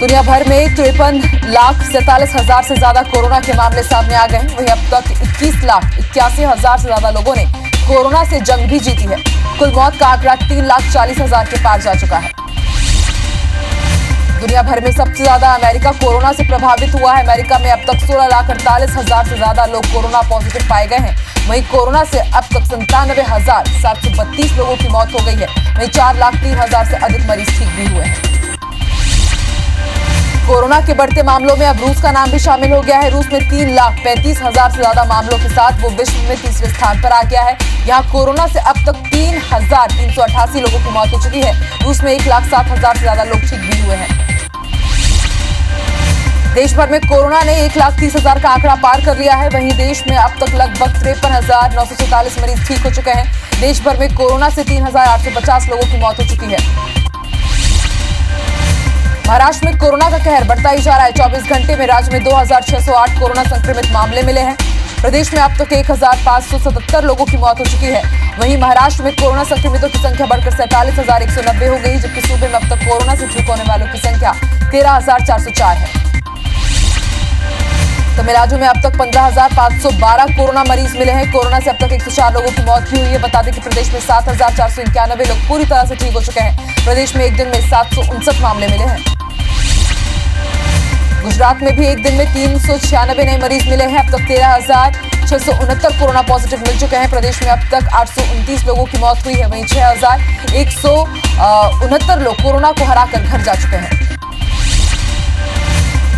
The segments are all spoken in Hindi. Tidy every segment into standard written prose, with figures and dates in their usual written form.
दुनिया भर में 53,47,000 से ज्यादा कोरोना के मामले सामने आ गए हैं। वहीं अब तक 21,81,000 से ज्यादा लोगों ने कोरोना से जंग भी जीती है। कुल मौत का आंकड़ा 3,40,000 के पार जा चुका है। दुनिया भर में सबसे ज्यादा अमेरिका कोरोना से प्रभावित हुआ है। अमेरिका में अब तक 16,48,000 से ज्यादा लोग कोरोना पॉजिटिव पाए गए हैं। वहीं कोरोना से अब तक 97,732 लोगों की मौत हो गई है। वहीं 4,03,000 से अधिक मरीज ठीक भी हुए हैं। कोरोना के बढ़ते मामलों में अब रूस का नाम भी शामिल हो गया है। रूस में 3,35,000 से ज्यादा मामलों के साथ वो विश्व में तीसरे स्थान पर आ गया है। यहाँ कोरोना से अब तक 3,388 लोगों की मौत हो चुकी है। रूस में 1,07,000 से ज्यादा लोग ठीक भी हुए हैं। देश भर में कोरोना ने 1,30,000 का आंकड़ा पार कर लिया है। वहीं देश में अब तक लगभग 53,947 मरीज ठीक हो चुके हैं। देश भर में कोरोना से 3,850 लोगों की मौत हो चुकी है। महाराष्ट्र में कोरोना का कहर बढ़ता ही जा रहा है। 24 घंटे में राज्य में 2,608 कोरोना संक्रमित मामले मिले हैं। प्रदेश में अब तक 1,577 लोगों की मौत हो चुकी है। वहीं महाराष्ट्र में कोरोना संक्रमितों की संख्या बढ़कर 47,190 हो गई, जबकि सूबे में अब तक कोरोना से ठीक होने वालों की संख्या 13,404 है। तमिलनाडु में अब तक 15,512 कोरोना मरीज मिले हैं। कोरोना से अब तक 104 लोगों की मौत भी हुई है। बता दें कि प्रदेश में 7,491 लोग पूरी तरह से ठीक हो चुके हैं। प्रदेश में एक दिन में 759 मामले मिले हैं। गुजरात में भी एक दिन में 396 नए मरीज मिले हैं। अब तक 13,669 कोरोना पॉजिटिव मिल चुके हैं। प्रदेश में अब तक 829 लोगों की मौत हुई है। वहीं 6,169 लोग कोरोना को हराकर घर जा चुके हैं।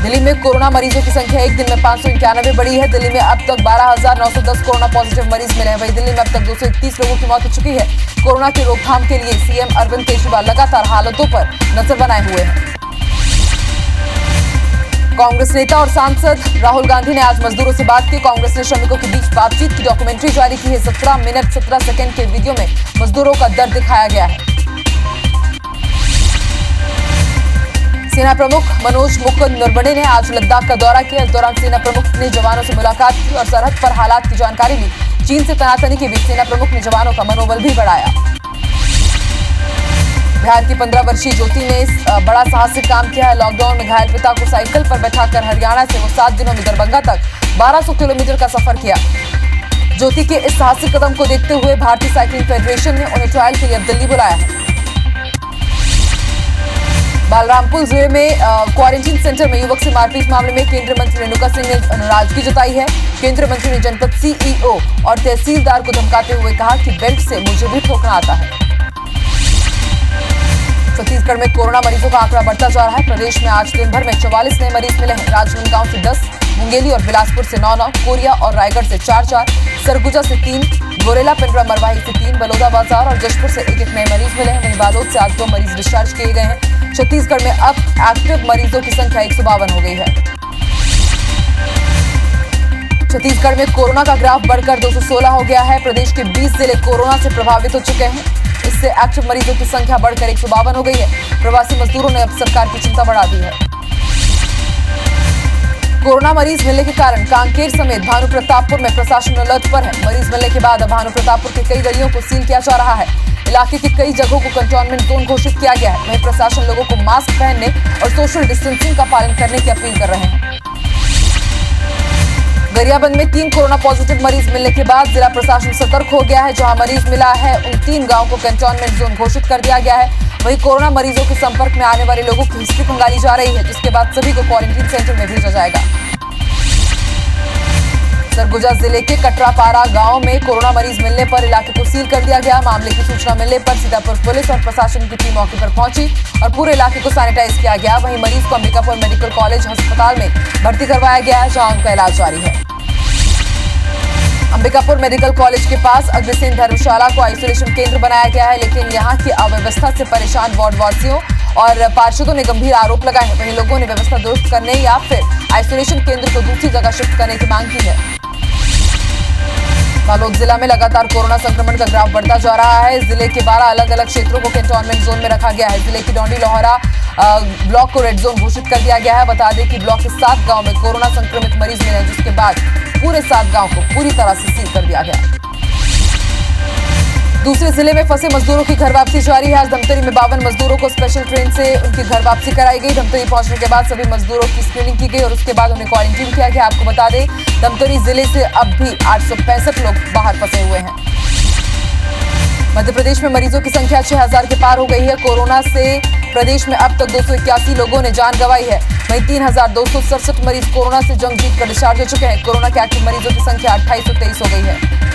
दिल्ली में कोरोना मरीजों की संख्या एक दिन में 591 बढ़ी है। दिल्ली में अब तक 12,910 कोरोना पॉजिटिव मरीज मिले हैं। वहीं दिल्ली में अब तक 231 लोगों की मौत हो चुकी है। कोरोना की रोकथाम के लिए सीएम अरविंद केजरीवाल लगातार हालातों पर नजर बनाए हुए हैं। कांग्रेस नेता और सांसद राहुल गांधी ने आज मजदूरों से बात की। कांग्रेस ने श्रमिकों के बीच बातचीत की डॉक्यूमेंट्री जारी की है। 17 मिनट 17 सेकंड के वीडियो में मजदूरों का दर्द दिखाया गया है। सेना प्रमुख मनोज मुकुंद नरवणे ने आज लद्दाख का दौरा किया। इस दौरान सेना प्रमुख ने जवानों से मुलाकात की और सरहद पर हालात की जानकारी ली। चीन से तनातनी के बीच सेना प्रमुख ने जवानों का मनोबल भी बढ़ाया। बिहार की 15 वर्षीय ज्योति ने बड़ा साहसिक काम किया है। लॉकडाउन में घायल पिता को साइकिल पर बैठाकर हरियाणा से वो 7 दिनों में दरभंगा तक 1200 किलोमीटर का सफर किया। ज्योति के इस साहसिक कदम को देखते हुए भारतीय साइकिलिंग फेडरेशन ने उन्हें ट्रायल के लिए अब दिल्ली बुलाया है। बालरामपुर जिले में क्वारंटीन सेंटर में युवक से मारपीट मामले में केंद्रीय मंत्री रेणुका सिंह ने नाराजगी जताई है। केंद्रीय मंत्री ने जनपद सीईओ और तहसीलदार को धमकाते हुए कहा कि बेल्ट से मुझे भी ठोकना आता है। छत्तीसगढ़ में कोरोना मरीजों का आंकड़ा बढ़ता जा रहा है। प्रदेश में आज दिन भर में 44 नए मरीज मिले हैं। राजनांदगांव से 10, मुंगेली और बिलासपुर से 9, कोरिया और रायगढ़ से 4, सरगुजा से 3, गोरेला पिंडरा मरवाही से 3, बलौदाबाजार और जशपुर से 1 नए मरीज मिले हैं। वहीं बालोद से आज 2 मरीज डिस्चार्ज किए गए हैं। छत्तीसगढ़ में अब एक्टिव मरीजों की संख्या 152 हो गई है। छत्तीसगढ़ में कोरोना का ग्राफ बढ़कर 216 हो गया है। प्रदेश के 20 जिले कोरोना से प्रभावित हो चुके हैं। इससे एक्टिव मरीजों की संख्या बढ़कर 152 हो गई है। प्रवासी मजदूरों ने अब सरकार की चिंता बढ़ा दी है। कोरोना मरीज मिलने के कारण कांकेर समेत भानुप्रतापपुर में प्रशासन अलर्ट पर है। मरीज मिलने के बाद भानुप्रतापपुर के कई गलियों को सील किया जा रहा है। इलाके की कई जगहों को कंटेनमेंट जोन घोषित किया गया है। वहीं प्रशासन लोगों को मास्क पहनने और सोशल डिस्टेंसिंग का पालन करने की अपील कर रहे हैं। गरियाबंद में 3 कोरोना पॉजिटिव मरीज मिलने के बाद जिला प्रशासन सतर्क हो गया है। जहां मरीज मिला है उन 3 गांवों को कंटेनमेंट जोन घोषित कर दिया गया है। वहीं कोरोना मरीजों के संपर्क में आने वाले लोगों की हिस्ट्री खंगाली जा रही है, जिसके बाद सभी को क्वारंटीन सेंटर में भेजा जाएगा। सरगुजा जिले के कटरापारा गांव में कोरोना मरीज मिलने पर इलाके को सील कर दिया गया। मामले की सूचना मिलने पर सीतापुर पुलिस और प्रशासन की टीम मौके पर पहुंची और पूरे इलाके को सैनिटाइज किया गया। वहीं मरीज को अंबिकापुर मेडिकल कॉलेज अस्पताल में भर्ती करवाया गया है, जहां उनका इलाज जारी है। अंबिकापुर मेडिकल कॉलेज के पास अग्रसेन धर्मशाला को आइसोलेशन केंद्र बनाया गया है, लेकिन यहां की अव्यवस्था से परेशान वार्डवासियों और पार्षदों ने गंभीर आरोप लगाए हैं। वहीं लोगों ने व्यवस्था दुरुस्त करने या फिर आइसोलेशन केंद्र को दूसरी जगह शिफ्ट करने की मांग की है। बालोद जिला में लगातार कोरोना संक्रमण का ग्राफ बढ़ता जा रहा है। जिले के 12 अलग अलग क्षेत्रों को कंटेनमेंट जोन में रखा गया है। जिले की डोंडी लोहरा ब्लॉक को रेड जोन घोषित कर दिया गया है। बता दें कि ब्लॉक के 7 गांव में कोरोना संक्रमित मरीज मिले हैं, जिसके बाद पूरे 7 गांव को पूरी तरह से सील कर दिया गया। दूसरे जिले में फंसे मजदूरों की घर वापसी जारी है। आज धमतरी में 52 मजदूरों को स्पेशल ट्रेन से उनकी घर वापसी कराई गई। धमतरी पहुंचने के बाद सभी मजदूरों की स्क्रीनिंग की गई और उसके बाद उन्हें क्वारंटीन किया गया। आपको बता दें, धमतरी जिले से अब भी 865 लोग बाहर फंसे हुए हैं। मध्य प्रदेश में मरीजों की संख्या 6000 के पार हो गई है। कोरोना से प्रदेश में अब तक 281 लोगों ने जान गंवाई है। वहीं 3267 मरीज कोरोना से जंग जीतकर डिस्चार्ज हो चुके हैं। कोरोना के एक्टिव मरीजों की संख्या 2823 हो गई है।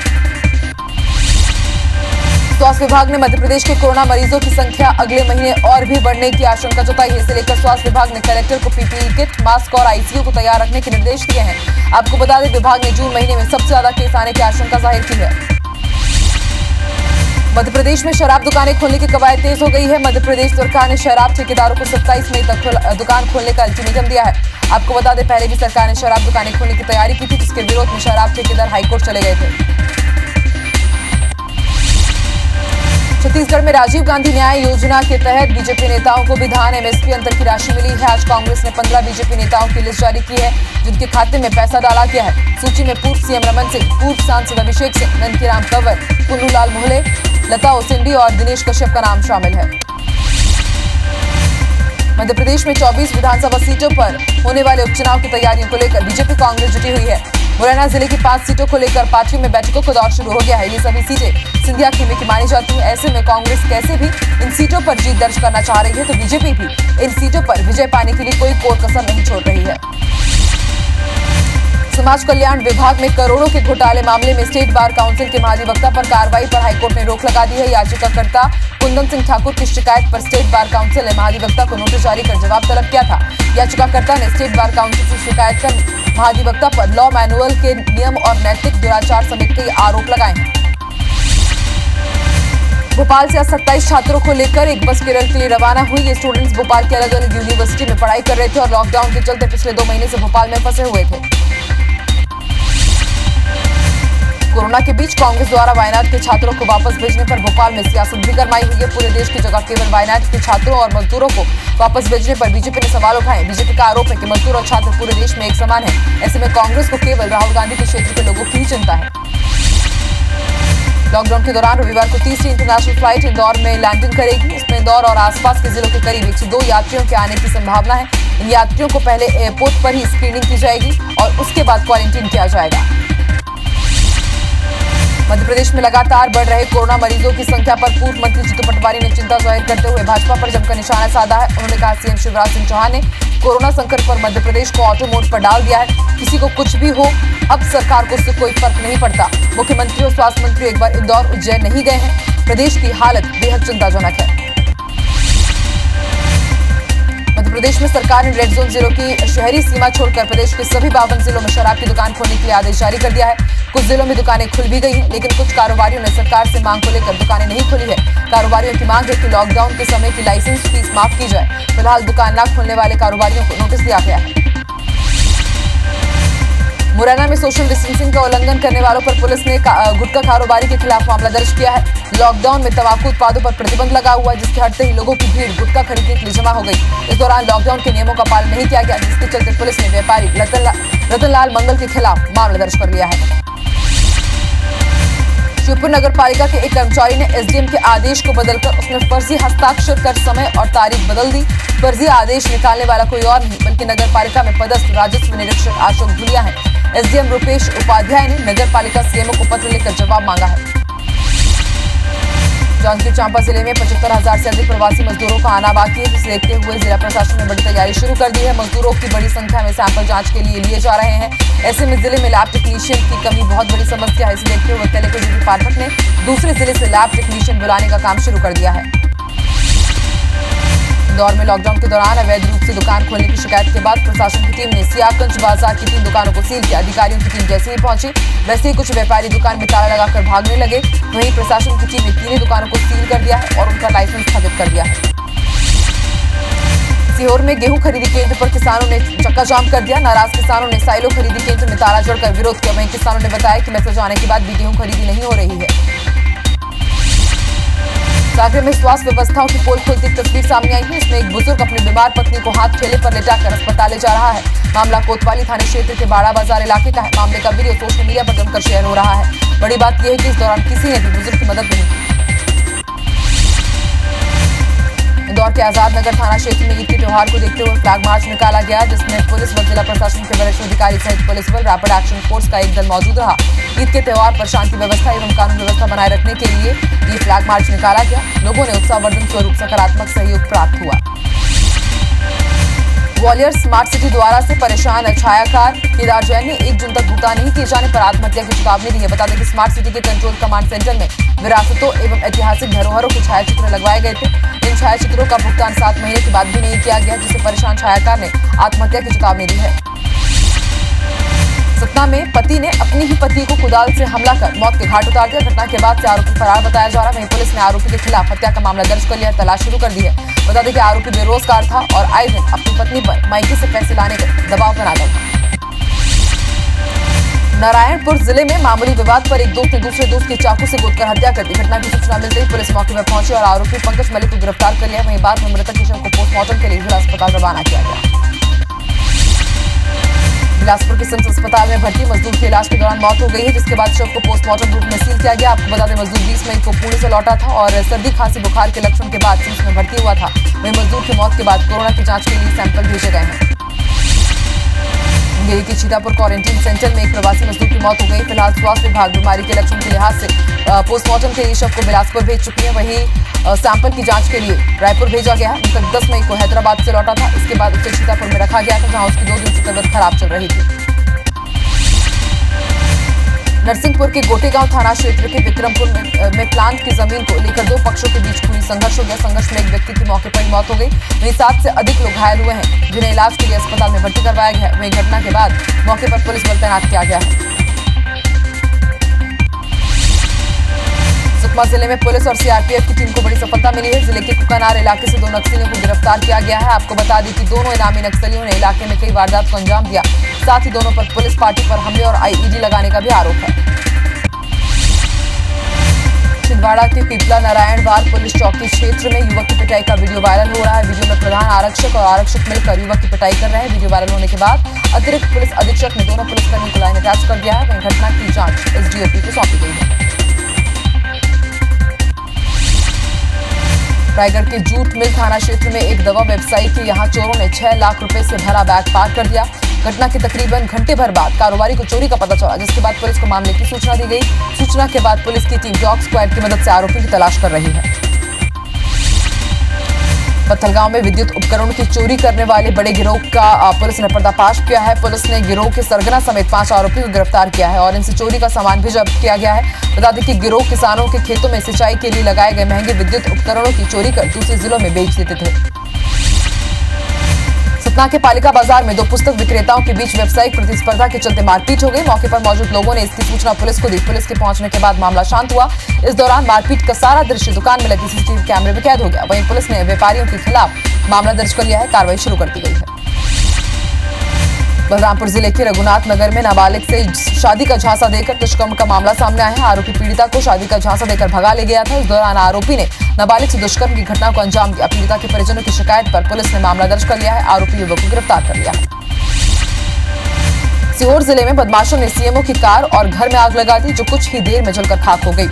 स्वास्थ्य विभाग ने मध्य प्रदेश के कोरोना मरीजों की संख्या अगले महीने और भी बढ़ने की आशंका जताई है। इसे लेकर स्वास्थ्य विभाग ने कलेक्टर को पीपीई किट, मास्क और आईसीयू को तैयार रखने के निर्देश दिए हैं। आपको बता दें, विभाग ने जून महीने में सबसे ज्यादा केस आने की आशंका जाहिर की है। मध्य प्रदेश में शराब दुकानें खोलने की कवायद तेज हो गई है। मध्य प्रदेश सरकार ने शराब ठेकेदारों को 27 मई तक दुकान खोलने का अल्टीमेटम दिया है। आपको बता दें, पहले भी सरकार ने शराब दुकानें खोलने की तैयारी की थी, जिसके विरोध में शराब ठेकेदार हाईकोर्ट चले गए थे। छत्तीसगढ़ में राजीव गांधी न्याय योजना के तहत बीजेपी नेताओं को भी धान एमएसपी अंतर की राशि मिली है। आज कांग्रेस ने 15 बीजेपी नेताओं की लिस्ट जारी की है, जिनके खाते में पैसा डाला गया है। सूची में पूर्व सीएम रमन सिंह, पूर्व सांसद अभिषेक सिंह, नंदकीराम कंवर, पुन्नूलाल मोहले, लता ओसिंडी और दिनेश कश्यप का नाम शामिल है। मध्य प्रदेश में 24 विधानसभा सीटों पर होने वाले उपचुनाव की तैयारियों को लेकर बीजेपी कांग्रेस जुटी हुई है। मुरैना जिले की 5 सीटों को लेकर पार्टियों में बैठकों का दौर शुरू हो गया है। ये सभी सीटें सिंधिया खेमे की मानी जाती हैं। ऐसे में कांग्रेस कैसे भी इन सीटों पर जीत दर्ज करना चाह रही है, तो बीजेपी भी इन सीटों पर विजय पाने के लिए कोई कोर कसर नहीं छोड़ रही है। समाज कल्याण विभाग में करोड़ों के घोटाले मामले में स्टेट बार काउंसिल के महाधिवक्ता पर कार्रवाई पर हाईकोर्ट ने रोक लगा दी है। याचिकाकर्ता कुंदन सिंह ठाकुर की शिकायत पर स्टेट बार काउंसिल ने महाधिवक्ता को नोटिस जारी कर जवाब तलब किया था। याचिकाकर्ता ने स्टेट बार काउंसिल से शिकायत कर महाधिवक्ता पर लॉ मैनुअल के नियम और नैतिक दुराचार समेत कई आरोप लगाए हैं। भोपाल से आज 27 छात्रों को लेकर एक बस केरल के लिए रवाना हुई। ये स्टूडेंट्स भोपाल के अलग अलग यूनिवर्सिटी में पढ़ाई कर रहे थे और लॉकडाउन के चलते पिछले 2 महीने से भोपाल में फंसे हुए थे। कोरोना के बीच कांग्रेस द्वारा वायनाड के छात्रों को वापस भेजने पर भोपाल में सियासत भी गरमाई हुई है। पूरे देश की जगह केवल वायनाड के छात्रों और मजदूरों को वापस भेजने पर बीजेपी ने सवाल उठाए। बीजेपी का आरोप है कि मजदूर और छात्र पूरे देश में एक समान है। ऐसे में कांग्रेस को केवल राहुल गांधी के क्षेत्र के लोगों की ही चिंता है। लॉकडाउन के दौरान रविवार को तीसरी इंटरनेशनल फ्लाइट इंदौर में लैंडिंग करेगी। इसमें इंदौर और आसपास के जिलों के करीब 102 यात्रियों के आने की संभावना है। इन यात्रियों को पहले एयरपोर्ट पर ही स्क्रीनिंग की जाएगी और उसके बाद क्वारंटीन किया जाएगा। मध्य प्रदेश में लगातार बढ़ रहे कोरोना मरीजों की संख्या पर पूर्व मंत्री जीतू पटवारी ने चिंता जाहिर करते हुए भाजपा पर जमकर निशाना साधा है। उन्होंने कहा, सीएम शिवराज सिंह चौहान ने कोरोना संकट पर मध्य प्रदेश को ऑटो मोड पर डाल दिया है। किसी को कुछ भी हो, अब सरकार को उससे कोई फर्क नहीं पड़ता। मुख्यमंत्री और स्वास्थ्य मंत्री एक बार इंदौर, उज्जैन नहीं गए हैं। प्रदेश की हालत बेहद चिंताजनक है। मध्य प्रदेश में सरकार ने रेड जोन जिलों की शहरी सीमा छोड़कर प्रदेश के सभी 52 जिलों में शराब की दुकान खोलने के लिए आदेश जारी कर दिया है। कुछ जिलों में दुकानें खुल भी गई हैं, लेकिन कुछ कारोबारियों ने सरकार से मांग को लेकर दुकानें नहीं खोली है। कारोबारियों की मांग है कि लॉकडाउन के समय की लाइसेंस फीस माफ की जाए। फिलहाल दुकान न खोलने वाले कारोबारियों को नोटिस दिया गया है। मुरैना में सोशल डिस्टेंसिंग का उल्लंघन करने वालों पर पुलिस ने गुटखा कारोबारी के खिलाफ मामला दर्ज किया है। लॉकडाउन में तंबाकू उत्पादों पर प्रतिबंध लगा हुआ है, जिसके हटते ही लोगों की भीड़ गुटखा खरीदने के लिए जमा हो गई। इस दौरान लॉकडाउन के नियमों का पालन नहीं किया गया, जिसके चलते पुलिस ने व्यापारी रतनलाल मंगल के खिलाफ मामला दर्ज कर लिया है। शिवपुर नगर पालिका के एक कर्मचारी ने एसडीएम के आदेश को बदलकर उसमें फर्जी हस्ताक्षर कर समय और तारीख बदल दी। फर्जी आदेश निकालने वाला कोई और नहीं बल्कि नगर पालिका में पदस्थ राजस्व निरीक्षक अशोक धुलिया है। एसडीएम रूपेश उपाध्याय ने नगर पालिका सीएमओ को पत्र लिखकर जवाब मांगा है। जांजगीर चांपा जिले में 75,000 से अधिक प्रवासी मजदूरों का आना बाकी है, जिसे देखते हुए जिला प्रशासन ने बड़ी तैयारी शुरू कर दी है। मजदूरों की बड़ी संख्या में सैंपल जांच के लिए जा रहे हैं। ऐसे में जिले में लैब टेक्नीशियन की कमी बहुत बड़ी समस्या है। इसे देखते हुए कलेक्टर जीपी पाठक ने दूसरे जिले से लैब टेक्नीशियन बुलाने का काम शुरू कर दिया है। इंदौर में लॉकडाउन के दौरान अवैध रूप से दुकान खोलने की शिकायत के बाद प्रशासन की टीम ने सियाकंज बाजार की 3 दुकानों को सील किया। अधिकारियों की टीम जैसे ही पहुंची, वैसे ही कुछ व्यापारी दुकान में ताला लगाकर भागने लगे। वहीं प्रशासन की टीम ने 3 दुकानों को सील कर दिया है और उनका लाइसेंस स्थगित कर दिया है। सीहोर में गेहूं खरीदी केंद्र पर किसानों ने चक्का जाम कर दिया। नाराज किसानों ने साइलो खरीदी केंद्र में ताला जोड़कर विरोध किया। वहीं किसानों ने बताया कि मैसेज आने के बाद भी गेहूं खरीदी नहीं हो रही है। सागर में स्वास्थ्य व्यवस्थाओं की पोल खोलती एक तस्वीर सामने आई है। इसमें एक बुजुर्ग अपनी बीमार पत्नी को हाथ ठेले पर लेटाकर अस्पताल ले जा रहा है। मामला कोतवाली थाने क्षेत्र के बाड़ा बाजार इलाके का है। मामले का वीडियो सोशल मीडिया पर जमकर शेयर हो रहा है। बड़ी बात यह है कि इस दौरान किसी ने भी बुजुर्ग की मदद नहीं की। इंदौर के आजाद नगर थाना क्षेत्र में ईद के त्योहार को देखते हुए फ्लैग मार्च निकाला गया, जिसमें पुलिस व जिला प्रशासन के वरिष्ठ अधिकारी सहित पुलिस बल, रैपिड एक्शन फोर्स का एक दल मौजूद रहा। ईद के त्योहार पर शांति व्यवस्था एवं कानून व्यवस्था बनाए रखने के लिए ये फ्लैग मार्च निकाला गया। लोगों ने उत्साहवर्धन स्वरूप सकारात्मक सहयोग प्राप्त हुआ। ग्वालियर स्मार्ट सिटी द्वारा से परेशान छायाकार केदार जैन ने 1 जून तक भुगतान नहीं किए जाने पर आत्महत्या की चेतावनी दी है। बता दें कि स्मार्ट सिटी के कंट्रोल कमांड सेंटर में विरासतों एवं ऐतिहासिक धरोहरों के छायाचित्र लगवाए गए थे। इन छायाचित्रों का भुगतान 7 महीने के बाद भी नहीं किया गया, जिससे परेशान छायाकार ने आत्महत्या की चेतावनी दी है। सतना में पति ने अपनी ही पत्नी को कुदाल से हमला कर मौत के घाट उतार दिया। घटना के बाद से आरोपी फरार बताया जा रहा है। वहीं पुलिस ने आरोपी के खिलाफ हत्या का मामला दर्ज कर लिया, तलाश शुरू कर दी है। बता दें कि आरोपी बेरोजगार था और आए दिन अपनी पत्नी पर मायके से पैसे लाने का दबाव बनाता था। नारायणपुर जिले में मामूली विवाद पर एक दोस्त ने दूसरे दोस्त की चाकू से गोदकर हत्या कर दी। घटना की सूचना मिलते ही पुलिस मौके पर पहुंची और आरोपी पंकज मलिक को गिरफ्तार कर लिया। वहीं बाद में मृतक के शव को पोस्टमार्टम के लिए जिला अस्पताल रवाना किया गया। बिलासपुर के सिम्स अस्पताल में भर्ती मजदूर की इलाज के दौरान मौत हो गई है, जिसके बाद शव को पोस्टमार्टम रूप में सील किया गया। आपको बता दें, मजदूर 20 मई को पुणे से लौटा था और सर्दी खांसी बुखार के लक्षण के बाद सिम्स में भर्ती हुआ था। वहीं मजदूर की मौत के बाद कोरोना की जांच के लिए सैंपल भेजे गए हैं। मुंगेली के सीतापुर क्वारंटीन सेंटर में एक प्रवासी मजदूर की मौत हो गई। फिलहाल स्वास्थ्य विभाग बीमारी के लक्षण के लिहाज से पोस्टमार्टम के लिए शव को बिलासपुर भेज चुकी है। वहीं सैंपल की जांच के लिए रायपुर भेजा गया है। मृतक 10 मई को हैदराबाद से लौटा था। इसके बाद उसे सीतापुर में रखा गया था, जहां उसकी 2 दिन से तबीयत खराब चल रही थी। नरसिंहपुर के गोटेगांव थाना क्षेत्र के विक्रमपुर में प्लांट की जमीन को लेकर 2 पक्षों के बीच खूनी संघर्ष हो गया। संघर्ष में एक व्यक्ति की मौके पर ही मौत हो गई। वहीं 7 से अधिक लोग घायल हुए हैं, जिन्हें इलाज के लिए अस्पताल में भर्ती करवाया गया है। वहीं घटना के बाद मौके पर पुलिस बल तैनात किया गया है। सुकमा जिले में पुलिस और सीआरपीएफ की टीम को बड़ी सफलता मिली है। जिले के कुकानार इलाके से 2 नक्सलियों को गिरफ्तार किया गया है। आपको बता दें कि दोनों इनामी नक्सलियों ने इलाके में कई वारदात को अंजाम दिया। साथ ही दोनों पर पुलिस पार्टी पर हमले और आईईडी लगाने का भी आरोप है। छिंदवाड़ा के पिपला नारायणवार पुलिस चौकी क्षेत्र में युवक की पिटाई का वीडियो वायरल हो रहा है। वीडियो में प्रधान आरक्षक और आरक्षक मिलकर युवक की पिटाई कर रहे हैं। वीडियो वायरल होने के बाद अतिरिक्त पुलिस अधीक्षक ने दोनों पुलिसकर्मी को लाइन अटैच कर दिया है। वहीं घटना की जांच एसडीओपी को सौंपी गई है। रायगढ़ के जूट मिल थाना क्षेत्र में एक दवा व्यवसायी के यहां चोरों ने 6 लाख रुपए से भरा बैग पार कर दिया। घटना के तकरीबन घंटे भर बाद कारोबारी को चोरी का पता चला, जिसके बाद पुलिस को मामले की सूचना दी गई। सूचना के बाद पुलिस की टीम डॉग स्क्वाड की मदद से आरोपी की तलाश कर रही है। पत्थलगांव में विद्युत उपकरणों की चोरी करने वाले बड़े गिरोह का पुलिस ने पर्दाफाश किया है। पुलिस ने गिरोह के सरगना समेत 5 आरोपियों को गिरफ्तार किया है और इनसे चोरी का सामान भी जब्त किया गया है। बता दें कि गिरोह किसानों के खेतों में सिंचाई के लिए लगाए गए महंगे विद्युत उपकरणों की चोरी कर दूसरे जिलों में बेच देते थे। सतना के पालिका बाजार में 2 पुस्तक विक्रेताओं के बीच व्यावसायिक प्रतिस्पर्धा के चलते मारपीट हो गई। मौके पर मौजूद लोगों ने इसकी सूचना पुलिस को दी। पुलिस के पहुंचने के बाद मामला शांत हुआ। इस दौरान मारपीट का सारा दृश्य दुकान में लगे सीसीटीवी कैमरे में कैद हो गया। वहीं पुलिस ने व्यापारियों के खिलाफ मामला दर्ज कर लिया है। कार्रवाई शुरू कर दी गई है। बलरामपुर जिले के रघुनाथ नगर में नाबालिग से शादी का झांसा देकर दुष्कर्म का मामला सामने आया है। आरोपी पीड़िता को शादी का झांसा देकर भगा ले गया था। इस दौरान आरोपी ने नाबालिग से दुष्कर्म की घटना को अंजाम दिया। पीड़िता के परिजनों की शिकायत पर पुलिस ने मामला दर्ज कर लिया है। आरोपी युवक को गिरफ्तार कर लिया है। सीहोर जिले में बदमाशों ने सीएमओ की कार और घर में आग लगा दी, जो कुछ ही देर में जलकर खाक हो गई।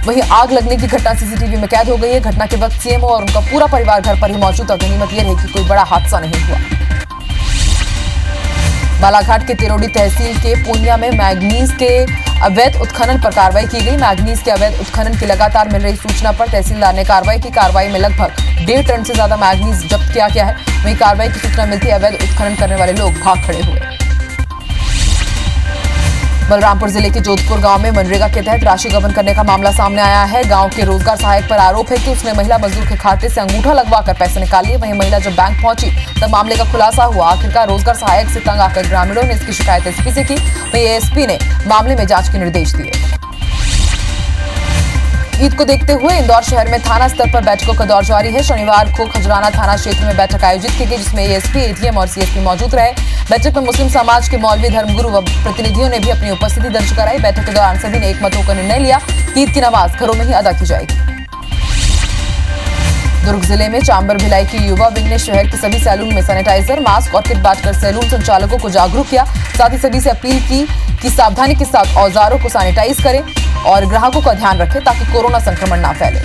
वहीं आग लगने की घटना सीसीटीवी में कैद हो गई है। घटना के वक्त सीएमओ और उनका पूरा परिवार घर पर ही मौजूद था। गनीमत यह रही कि कोई बड़ा हादसा नहीं हुआ। बालाघाट के तिरोड़ी तहसील के पूनिया में मैग्नीज के अवैध उत्खनन पर कार्रवाई की गई। मैग्नीज के अवैध उत्खनन की लगातार मिल रही सूचना पर तहसीलदार ने कार्रवाई की। कार्रवाई में लगभग 1.5 टन से ज्यादा मैग्नीज जब्त किया गया है। वहीं कार्रवाई की सूचना मिलती है अवैध उत्खनन करने वाले लोग भाग खड़े हुए। बलरामपुर जिले के जोधपुर गांव में मनरेगा के तहत राशि गबन करने का मामला सामने आया है। गांव के रोजगार सहायक पर आरोप है कि उसने महिला मजदूर के खाते से अंगूठा लगवाकर पैसे निकाल लिए। वहीं महिला जब बैंक पहुंची तब मामले का खुलासा हुआ। आखिरकार रोजगार सहायक से तंग आकर ग्रामीणों ने इसकी शिकायत एसपी से की। वहीं एएसपी ने मामले में जांच के निर्देश दिए। ईद को देखते हुए इंदौर शहर में थाना स्तर पर बैठकों का दौर जारी है। शनिवार को खजराना थाना क्षेत्र में बैठक आयोजित की गई, जिसमें एएसपी, एडीएम और सीएसपी मौजूद रहे। बैठक में मुस्लिम समाज के मौलवी, धर्मगुरु व प्रतिनिधियों ने भी अपनी उपस्थिति दर्ज कराई। बैठक के दौरान सभी ने एकमत होकर निर्णय लिया कि ईद की नमाज घरों में ही अदा की जाएगी। दुर्ग जिले में चांबर भिलाई की युवा विंग ने शहर के सभी सैलून में सैनिटाइजर, मास्क और किट बांटकर सैलून संचालकों को जागरूक किया। साथ ही सभी से अपील की कि सावधानी के साथ औजारों को सैनिटाइज करें और ग्राहकों का ध्यान रखें ताकि कोरोना संक्रमण ना फैले।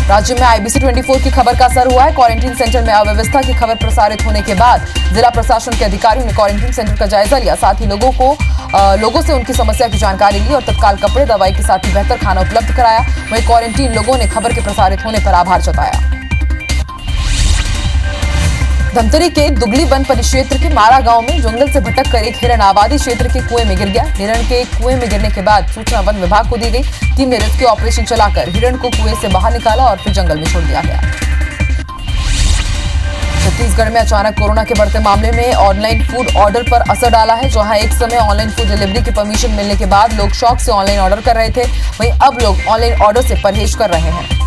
राज्य में IBC 24 की खबर का असर हुआ है। क्वारंटीन सेंटर में अव्यवस्था की खबर प्रसारित होने के बाद जिला प्रशासन के अधिकारियों ने क्वारंटीन सेंटर का जायजा लिया। साथ ही लोगों से उनकी समस्या की जानकारी ली और तत्काल कपड़े, दवाई के साथ ही बेहतर खाना उपलब्ध कराया। वहीं क्वारंटीन लोगों ने खबर के प्रसारित होने पर आभार जताया। धमतरी के दुगली वन परिक्षेत्र के मारा गांव में जंगल से भटक कर एक हिरण आबादी क्षेत्र के कुएं में गिर गया। हिरण के कुएं में गिरने के बाद सूचना वन विभाग को दी गई। टीम ने रेस्क्यू ऑपरेशन चलाकर हिरण को कुएं से बाहर निकाला और फिर जंगल में छोड़ दिया गया। छत्तीसगढ़ में अचानक कोरोना के बढ़ते मामले में ऑनलाइन फूड ऑर्डर पर असर डाला है। जहां एक समय ऑनलाइन फूड डिलीवरी की परमिशन मिलने के बाद लोग शौक से ऑनलाइन ऑर्डर कर रहे थे, वहीं अब लोग ऑनलाइन ऑर्डर से परहेज कर रहे हैं।